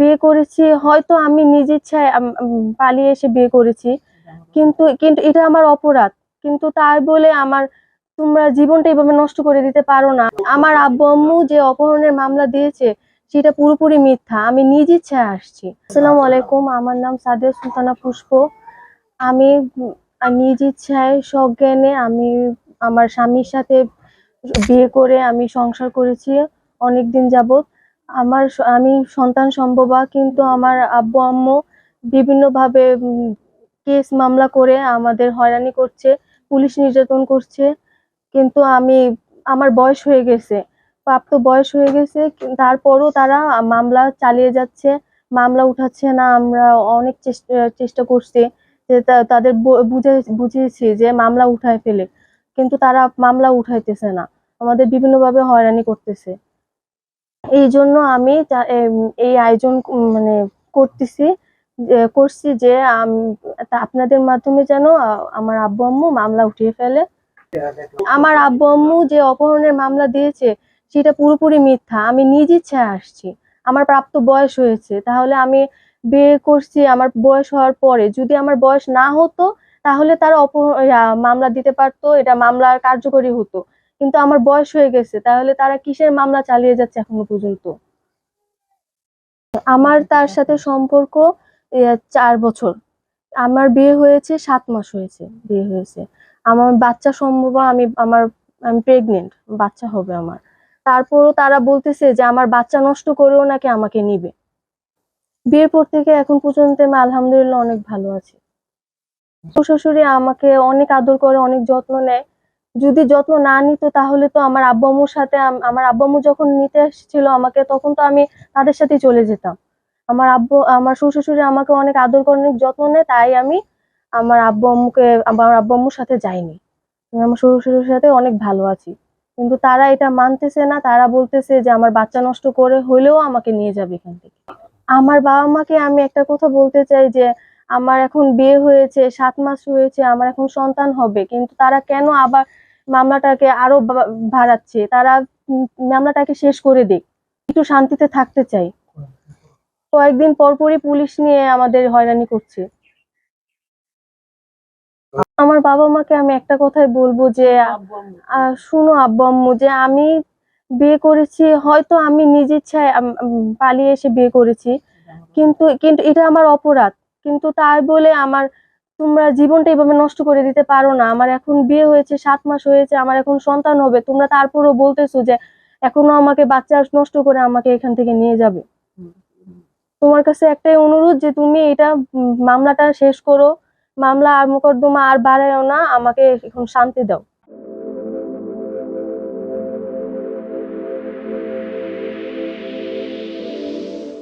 বিয়ে করেছি, হয়তো আমি নিজ ইচ্ছায় পালিয়ে এসে বিয়ে করেছি, কিন্তু কিন্তু এটা আমার অপরাধ। কিন্তু তাই বলে তোমরা জীবনটা এভাবে নষ্ট করে দিতে পারো না। আমার আব্বু আম্মু যে অপহরণের মামলা দিয়েছে সেটা পুরোপুরি মিথ্যা। আমি নিজ ইচ্ছায় আসছি। আসসালামু আলাইকুম, আমার নাম সাদিয়া সুলতানা পুষ্প। আমি নিজ ইচ্ছায় সজ্ঞানে আমি আমার স্বামীর সাথে বিয়ে করে আমি সংসার করেছি অনেকদিন যাবত। আমি সন্তান সম্ভবা, কিন্তু আমার আব্বু আম্মু বিভিন্নভাবে কেস মামলা করে আমাদের হয়রানি করছে, পুলিশ নির্যাতন করছে। কিন্তু আমার বয়স হয়ে গেছে, প্রাপ্ত বয়স হয়ে গেছে, তারপরও তারা মামলা চালিয়ে যাচ্ছে, মামলা উঠাচ্ছে না। আমরা অনেক চেষ্টা চেষ্টা করছি যে তাদের বুঝিয়েছি যে মামলা উঠায় ফেলে, কিন্তু তারা মামলা উঠাইতেছে না, আমাদের বিভিন্নভাবে হয়রানি করতেছে। এই জন্য আমি এই আয়োজন মানে করতেছি, করছি যে আপনাদের মাধ্যমে যেন আমার আব্বু আম্মু মামলা উঠিয়ে ফেলে। আমার আব্বু আম্মু যে অপহরণের মামলা দিয়েছে সেটা পুরোপুরি মিথ্যা। আমি নিজ ইচ্ছায় আসছি, আমার প্রাপ্ত বয়স হয়েছে, তাহলে আমি বিয়ে করছি আমার বয়স হওয়ার পরে। যদি আমার বয়স না হতো তাহলে তারা মামলা দিতে পারতো, এটা মামলার কার্যকরী হতো। কিন্তু আমার বয়স হয়ে গেছে, তাহলে তারা কিসের মামলা চালিয়ে যাচ্ছে এখনো পর্যন্ত? আমার তার সাথে সম্পর্ক 4 বছর। আমার বিয়ে হয়েছে 7 মাস হয়েছে, বিয়ে হয়েছে। আমার বাচ্চা সম্ভব, আমি প্রেগনেন্ট, বাচ্চা হবে আমার। তারপরও তারা বলতেছে যে আমার বাচ্চা নষ্ট করেও নাকি আমাকে নিবে। বিয়ের পর থেকে এখন পর্যন্ত আমি আলহামদুলিল্লাহ অনেক ভালো আছি। শ্বশুর শাশুড়ি আমাকে অনেক আদর করে, অনেক যত্ন নেয়। যদি যত্ন না নিত তাহলে তো আমার আব্বু আম্মুর সাথে আমার আব্বু আম্মু যখন নিতে এসেছিল আমাকে, তখন তো আমি তাদের সাথেই চলে যেতাম। আমার শ্বশুর শাশুড়ি আমাকে অনেক আদর করে, অনেক যত্ন নেয়, তাই আমি আমার আব্বু আম্মুর সাথে যাইনি। আমি আমার শ্বশুর শাশুড়ির সাথে অনেক ভালো আছি। কিন্তু তারা এটা মানতেছে না, তারা বলতেছে যে আমার বাচ্চা নষ্ট করে হলেও আমাকে নিয়ে যাবে এখান থেকে। আমার বাবা মাকে আমি একটা কথা বলতে চাই যে আমার এখন বিয়ে হয়েছে, 7 মাস হয়েছে, আমার এখন সন্তান হবে, কিন্তু তারা কেন আবার মামলাটাকে আরো বাড়াচ্ছে? তারা মামলাটাকে শেষ করে দিক, একটু শান্তিতে থাকতে চাই। কয়েকদিন পর পরই পুলিশ নিয়ে আমাদের হয়রানি করছে। আমার বাবা মাকে আমি একটা কথাই বলবো যে শুনো আব্বু আম্মু, যে আমি বিয়ে করেছি, হয়তো আমি নিজ ইচ্ছায় পালিয়ে এসে বিয়ে করেছি, কিন্তু কিন্তু এটা আমার অপরাধ। কিন্তু তাই বলে তোমরা জীবনটা এভাবে নষ্ট করে দিতে পারো না। আমার এখন বিয়ে হয়েছে, 7 মাস হয়েছে, আমার এখন সন্তান হবে, তোমরা তারপরও বলতেছো যে এখনো আমাকে বাচ্চা নষ্ট করে আমাকে এখান থেকে নিয়ে যাবে। তোমার কাছে একটাই অনুরোধ যে তুমি এটা মামলাটা শেষ করো, মামলা আর মোকদ্দমা আর বাড়ায়ও না, আমাকে এখন শান্তি দাও।